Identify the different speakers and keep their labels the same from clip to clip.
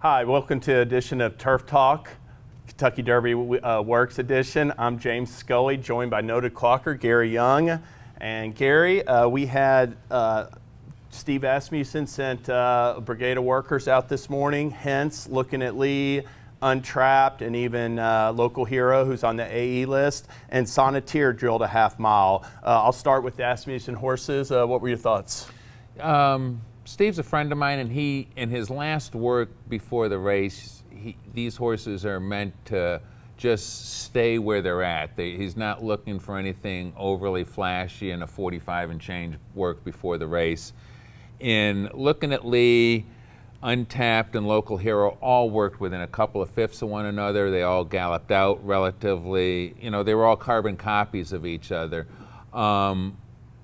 Speaker 1: Hi, welcome to edition of Turf Talk, Kentucky Derby Works edition. I'm James Scully, joined by noted clocker Gary Young. And Gary, we had Steve Asmussen sent a brigade of workers out this morning, hence Lookin at Lee, Untrapped, and even local hero who's on the AE list, and Sonneteer drilled a half mile. I'll start with the Asmussen horses. What were your thoughts?
Speaker 2: Steve's a friend of mine, and he, in his last work before the race, these horses are meant to just stay where they're at. He's not looking for anything overly flashy in a 45 and change work before the race. In Lookin at Lee, Untapped, and Local Hero all worked within a couple of fifths of one another. They all galloped out relatively, you know, they were all carbon copies of each other.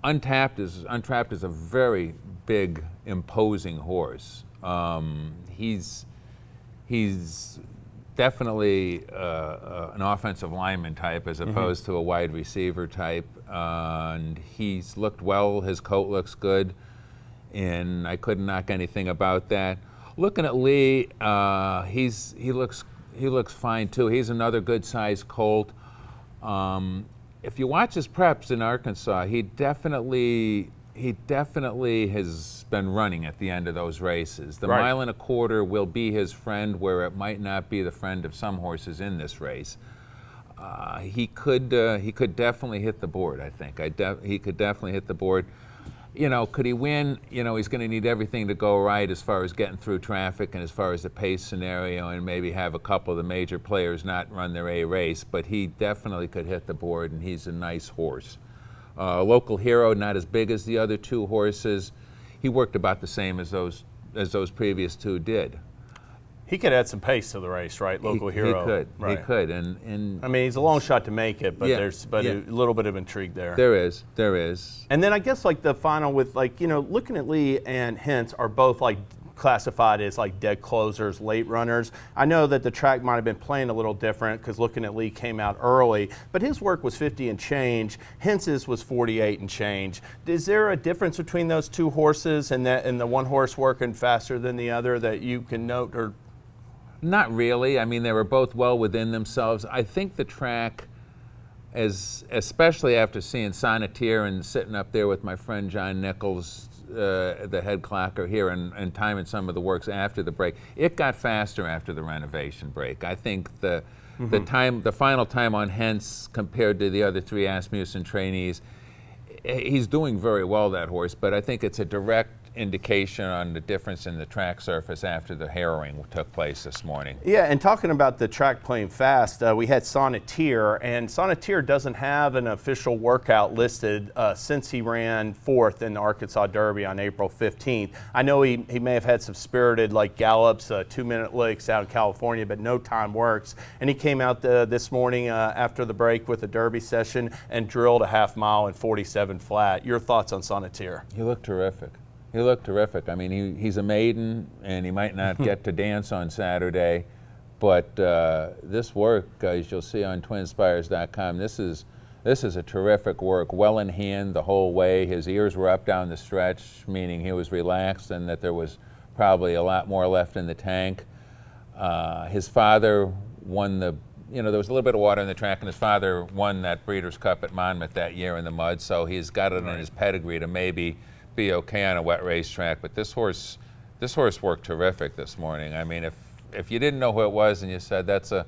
Speaker 2: Untrapped is a very big, imposing horse. He's definitely an offensive lineman type as opposed to a wide receiver type. And he's looked well. His coat looks good, and I couldn't knock anything about that. Looking at Lee, he looks fine too. He's another good-sized colt. If you watch his preps in Arkansas, he definitely has been running at the end of those races. The
Speaker 1: Right.
Speaker 2: mile and a quarter will be his friend, where it might not be the friend of some horses in this race. He could definitely hit the board, I think. He could definitely hit the board. You know, could he win? You know, he's going to need everything to go right as far as getting through traffic and as far as the pace scenario, and maybe have a couple of the major players not run their A race, but he definitely could hit the board, and he's a nice horse. Local Hero, not as big as the other two horses. He worked about the same as those previous two did.
Speaker 1: He could add some pace to the race, right? Local Hero.
Speaker 2: He could.
Speaker 1: Right.
Speaker 2: He could. And
Speaker 1: I mean, he's a long shot to make it, but
Speaker 2: Yeah,
Speaker 1: there's
Speaker 2: yeah.
Speaker 1: a little bit of intrigue there.
Speaker 2: There is.
Speaker 1: And then I guess like the final with like, you know, Lookin at Lee and Hence are both like classified as like dead closers, late runners. I know that the track might have been playing a little different because Lookin at Lee came out early, but his work was 50 and change. Hence's was 48 and change. Is there a difference between those two horses and the one horse working faster than the other that you can note? Or
Speaker 2: Not really. I mean, they were both well within themselves. I think the track, especially after seeing Sonneteer and sitting up there with my friend John Nichols, the head clocker here, and timing some of the works after the break, it got faster after the renovation break. I think the final time on Hence compared to the other three Asmussen trainees, he's doing very well, that horse, but I think it's a direct indication on the difference in the track surface after the harrowing took place this morning.
Speaker 1: yeah, and talking about the track playing fast, we had Sonneteer, and Sonneteer doesn't have an official workout listed since he ran fourth in the Arkansas Derby on April 15th. I know he may have had some spirited like gallops, 2-minute licks out in California, but no time works. And he came out this morning after the break with a Derby session and drilled a half mile in 47 flat. Your thoughts on Sonneteer?
Speaker 2: He looked terrific. He looked terrific. I mean, he's a maiden, and he might not get to dance on Saturday, but this work, as you'll see on twinspires.com, this is a terrific work, well in hand the whole way. His ears were up down the stretch, meaning he was relaxed and that there was probably a lot more left in the tank. His father won there was a little bit of water in the track, and his father won that Breeders' Cup at Monmouth that year in the mud, so he's got it in his pedigree to maybe be okay on a wet racetrack. But this horse worked terrific this morning. I mean, if you didn't know who it was and you said that's a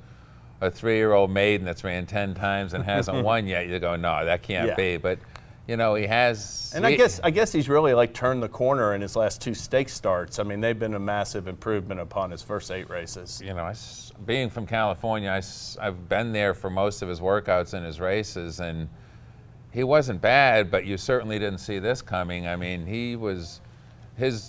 Speaker 2: 3-year-old maiden that's ran 10 times and hasn't won yet, you go, no, that can't be. But you know, he has.
Speaker 1: And I guess he's really like turned the corner in his last 2 stake starts. I mean, they've been a massive improvement upon his first 8 races.
Speaker 2: You know, being from California, I've been there for most of his workouts and his races, and he wasn't bad, but you certainly didn't see this coming. I mean, his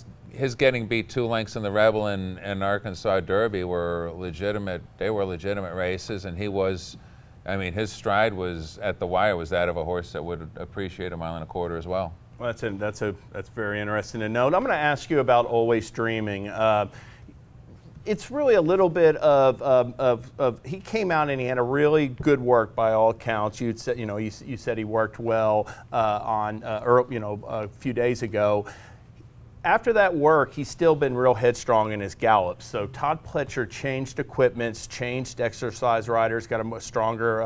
Speaker 2: getting beat 2 lengths in the Rebel and Arkansas Derby were legitimate. They were legitimate races, and he was. I mean, his stride was at the wire was that of a horse that would appreciate a mile and a quarter as well.
Speaker 1: Well, that's very interesting to note. I'm going to ask you about Always Dreaming. It's really a little bit of he came out and he had a really good work by all accounts. You said he worked well a few days ago. after that work, he's still been real headstrong in his gallops. So Todd Pletcher changed equipments, changed exercise riders, got a much stronger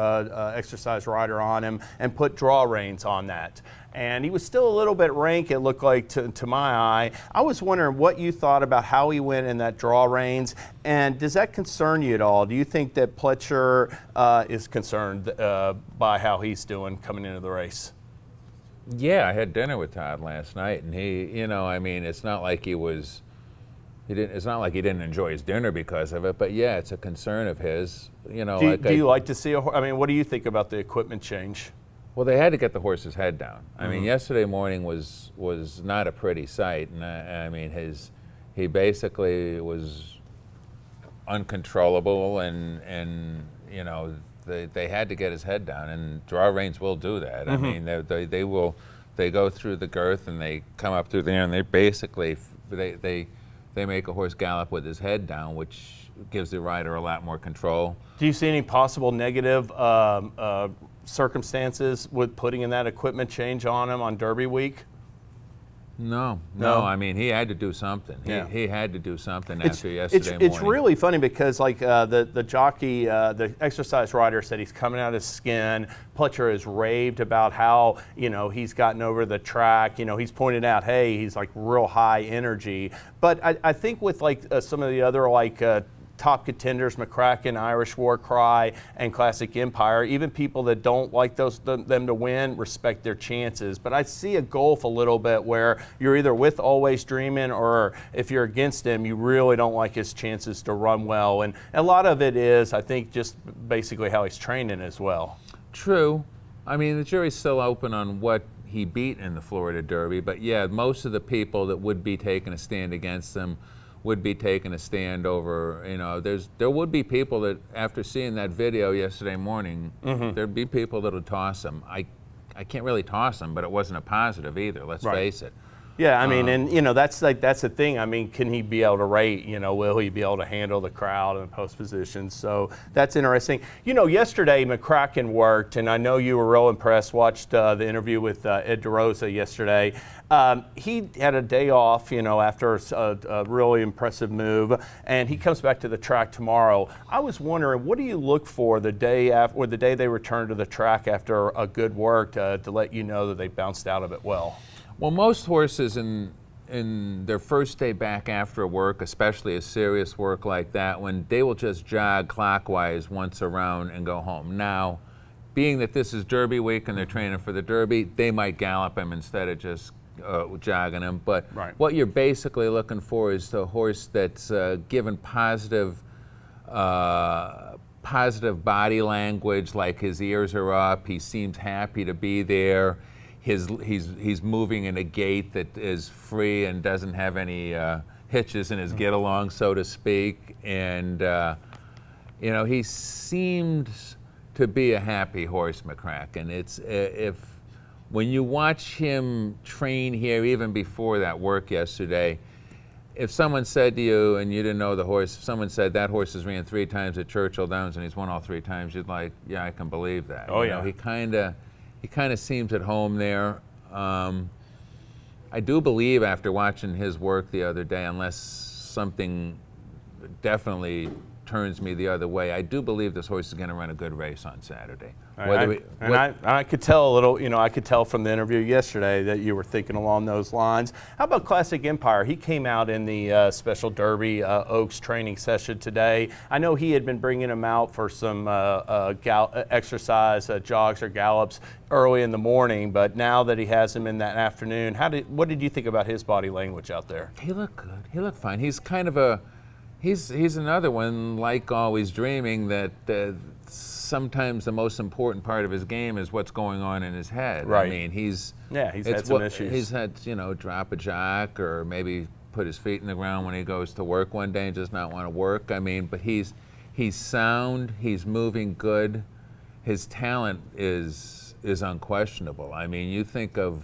Speaker 1: exercise rider on him, and put draw reins on that. And he was still a little bit rank, it looked like, to my eye. I was wondering what you thought about how he went in that draw reins, and does that concern you at all? Do you think that Pletcher is concerned by how he's doing coming into the race?
Speaker 2: Yeah, I had dinner with Todd last night, and he, you know, I mean, it's not like it's not like he didn't enjoy his dinner because of it, but yeah, it's a concern of his, you know.
Speaker 1: Do you like to see I mean, what do you think about the equipment change?
Speaker 2: Well, they had to get the horse's head down. I mean, yesterday morning was not a pretty sight, and I mean, he basically was uncontrollable, and you know, they had to get his head down, and draw reins will do that. I mean, they go through the girth and they come up through there, and they basically they make a horse gallop with his head down, which gives the rider a lot more control.
Speaker 1: Do you see any possible negative circumstances with putting in that equipment change on him on Derby week?
Speaker 2: No. I mean, he had to do something. He had to do something after yesterday morning.
Speaker 1: It's really funny because, like, the jockey, the exercise rider said he's coming out of his skin. Pletcher has raved about how, you know, he's gotten over the track. You know, he's pointed out, hey, he's like real high energy. But I think with like some of the other like top contenders, McCracken, Irish War Cry, and Classic Empire, even people that don't like them to win respect their chances. But I see a Gulf a little bit where you're either with Always Dreamin', or if you're against him, you really don't like his chances to run well. And a lot of it is, I think, just basically how he's training as well.
Speaker 2: True. I mean, the jury's still open on what he beat in the Florida Derby, but yeah, most of the people that would be taking a stand against him would be taking a stand over, you know, there would be people that, after seeing that video yesterday morning, there'd be people that would toss him. I can't really toss him, but it wasn't a positive either, let's face it.
Speaker 1: Yeah, I mean, and you know, that's the thing. I mean, can he be able to rate? You know, will he be able to handle the crowd and the post position? So that's interesting. You know, yesterday McCracken worked, and I know you were real impressed. Watched the interview with Ed DeRosa yesterday. He had a day off, you know, after a really impressive move, and he comes back to the track tomorrow. I was wondering, what do you look for the day after, or the day they return to the track after a good work to let you know that they bounced out of it well?
Speaker 2: Well, most horses in their first day back after work, especially a serious work like that, when they will just jog clockwise once around and go home. Now, being that this is Derby week and they're training for the Derby, they might gallop him instead of just jogging him. But what you're basically looking for is the horse that's given positive body language, like his ears are up, he seems happy to be there. He's moving in a gait that is free and doesn't have any hitches in his get-along, so to speak. And, you know, he seems to be a happy horse, McCracken. When you watch him train here, even before that work yesterday, if someone said to you, and you didn't know the horse, if someone said that horse has ran 3 times at Churchill Downs and he's won all 3 times, you'd like, yeah, I can believe that.
Speaker 1: Oh,
Speaker 2: you know, he kind of seems at home there. I do believe, after watching his work the other day, unless something definitely turns me the other way, I do believe this horse is going to run a good race on Saturday.
Speaker 1: I could tell a little, you know, I could tell from the interview yesterday that you were thinking along those lines. How about Classic Empire? He came out in the Special Derby Oaks training session today. I know he had been bringing him out for some exercise, jogs or gallops early in the morning, but now that he has him in that afternoon, what did you think about his body language out there?
Speaker 2: He looked good. He looked fine. He's kind of he's another one, like Always Dreaming, that sometimes the most important part of his game is what's going on in his head.
Speaker 1: Right.
Speaker 2: I mean, he's
Speaker 1: had some issues.
Speaker 2: He's had, you know, drop a jock, or maybe put his feet in the ground when he goes to work one day and does not want to work. I mean, but he's sound, he's moving good. His talent is unquestionable. I mean, you think of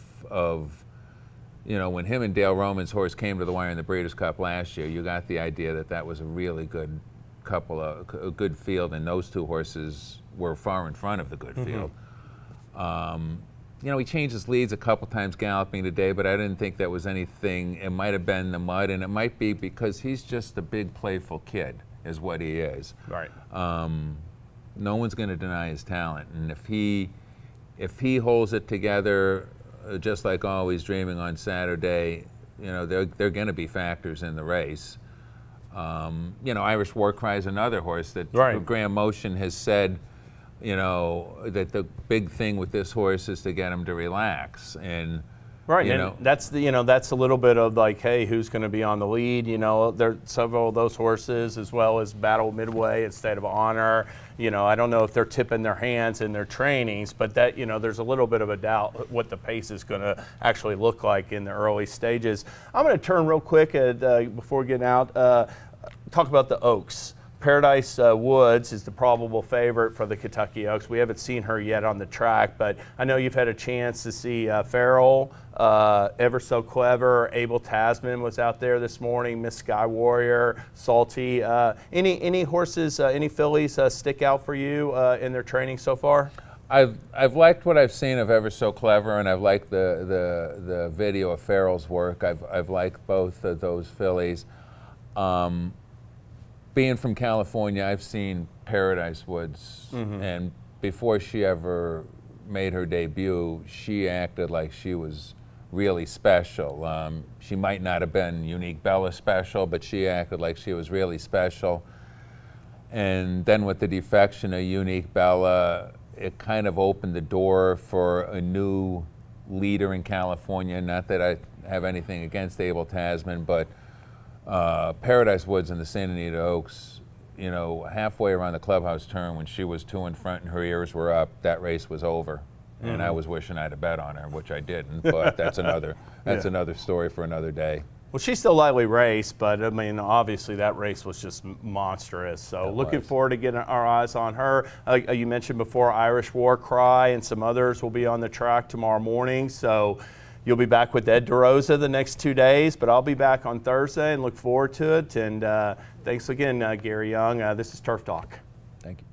Speaker 2: you know, when him and Dale Roman's horse came to the wire in the Breeders' Cup last year, you got the idea that that was a really good a good field, and those 2 horses were far in front of the good field. you know, he changed his leads a couple times galloping today, but I didn't think that was anything. It might have been the mud, and it might be because he's just a big, playful kid, is what he is.
Speaker 1: Right.
Speaker 2: No one's going to deny his talent, and if he holds it together, just like Always Dreaming on Saturday, you know, they're going to be factors in the race. You know, Irish War Cry is another horse that Graham Motion has said, you know, that the big thing with this horse is to get him to relax. And
Speaker 1: right,
Speaker 2: you
Speaker 1: and
Speaker 2: know,
Speaker 1: that's the, you know, that's a little bit of like, hey, who's going to be on the lead? You know, there's several of those horses, as well as Battle Midway and State of Honor. You know, I don't know if they're tipping their hands in their trainings, but that, you know, there's a little bit of a doubt what the pace is going to actually look like in the early stages. I'm going to turn real quick before getting out, talk about the Oaks. Paradise Woods is the probable favorite for the Kentucky Oaks. We haven't seen her yet on the track, but I know you've had a chance to see Farrell, Ever So Clever, Abel Tasman was out there this morning, Miss Sky Warrior, Salty. Any horses, any fillies stick out for you in their training so far?
Speaker 2: I've liked what I've seen of Ever So Clever, and I've liked the video of Farrell's work. I've liked both of those fillies. Being from California, I've seen Paradise Woods, and before she ever made her debut, she acted like she was really special. She might not have been Unique Bella special, but she acted like she was really special. And then with the defection of Unique Bella, it kind of opened the door for a new leader in California. Not that I have anything against Abel Tasman, but Paradise Woods and the Santa Anita Oaks, you know, halfway around the clubhouse turn when she was 2 in front and her ears were up, that race was over. And I was wishing I'd have bet on her, which I didn't, but that's another another story for another day.
Speaker 1: Well, she's still lightly raced, but I mean, obviously that race was just monstrous. So looking forward to getting our eyes on her. You mentioned before Irish War Cry and some others will be on the track tomorrow morning. So you'll be back with Ed DeRosa the next 2 days, but I'll be back on Thursday and look forward to it. And thanks again, Gary Young. This is Turf Talk.
Speaker 2: Thank you.